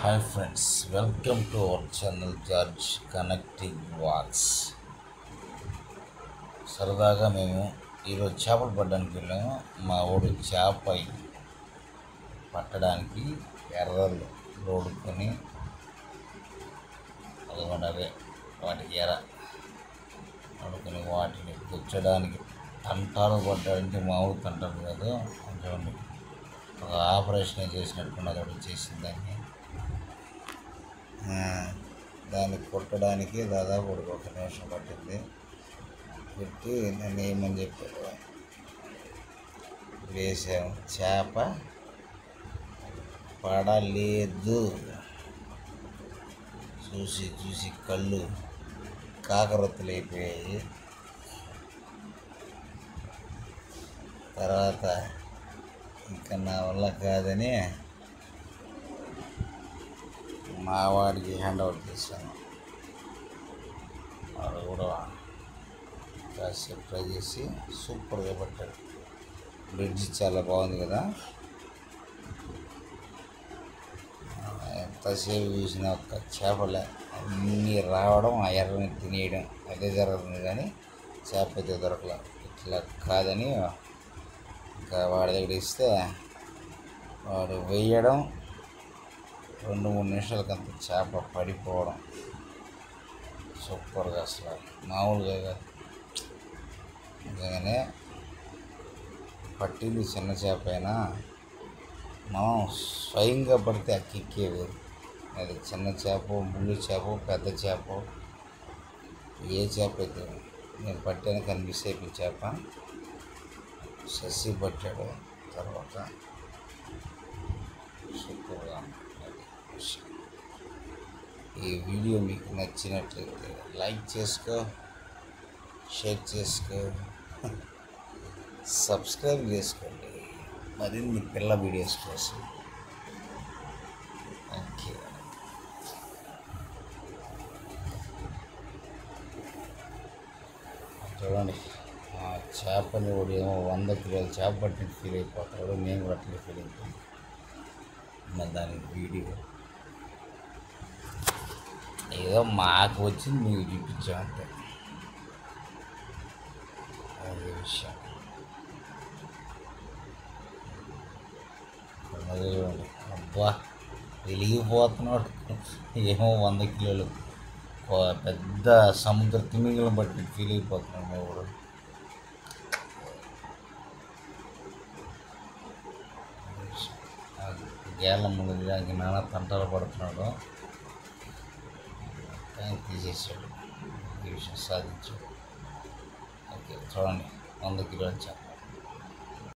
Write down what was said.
Hi friends, welcome to our channel George connecting walks. సరదాగా మేము ఈరోజు చేపలు పట్టడానికి వెళ్ళాము. మా ఊడు చేప పట్టడానికి ఎర్రలు రోడుకొని అదే వాటికి ఆడుకొని వాటిని తెచ్చడానికి తంటాలు పడ్డానికి మామూలు తంటాలు కాదు. చూడండి, ఒక ఆపరేషన్ చేసినట్టున్నది ఒకటి చేసిన దాన్ని కొట్టడానికి దాదాపు ఒక నిమిషం పట్టింది. పెట్టి నన్ను ఏమని చెప్పారు, వేసాము. చేప పడలేదు. చూసి చూసి కళ్ళు కాకరొత్తులైపోయాయి. తర్వాత ఇంకా నా వల్ల కాదని మా వాడికి హ్యాండ్ ఓవర్ చేశాను. వాడు కూడా కాసేపు ట్రై చేసి సూపర్గా పట్టాడు. బ్రిడ్జ్ చాలా బాగుంది కదా. ఎంతసేపు చూసిన ఒక్క చేపలే అన్నీ రావడం, ఆ ఎర్రని తినేయడం అదే జరుగుతుంది. కానీ చేప అయితే దొరకలే. ఇట్లా కాదని ఇంకా వాడి దగ్గర ఇస్తే వాడు వేయడం, 2-3 నిమిషాలకంత చేప పడిపోవడం సూపర్గా, అసలు మామూలుగా కాదు. నిజంగానే పట్టింది చిన్న చేప అయినా మనం స్వయంగా పడితే ఆ కిక్కే వేరు. అది చిన్న చేప, ముళ్ళు చేప, పెద్ద చేప, ఏ చేప అయితే నేను పట్టాను కానీ మిస్ అయిపోయిన చేప శశి పట్టాడు. తర్వాత సూపర్గా ఈ వీడియో మీకు నచ్చినట్లయితే లైక్ చేసుకో, షేర్ చేసుకో, సబ్స్క్రైబ్ చేసుకోండి మరిన్ని పిల్ల వీడియోస్ కోసం. Thank you. చూడండి, ఆ చేపని కూడా ఏమో 100 కిలోల చేప పట్టినట్టు ఫీల్ అయిపోతాడు. నేను కూడా అట్లే ఫీల్ అయిపోయాను. మరి దానికి వీడియో ఏదో మాకు వచ్చింది మీకు చూపించామంటే అదే విషయం. చూడండి, అబ్బా వెలిగిపోతున్నాడు. ఏమో 100 కిలోలు పెద్ద సముద్ర తిమింగలం బట్టి ఫీల్ అయిపోతున్నాడు మా ఊరు. గేర్ల ముందు దానికి నానా తంటాలు పడుతున్నాడు. కానీ తీసేసాడు, ఈ విషయం సాధించాడు. ఓకే, చూడండి, 100 కిలోలు చేప.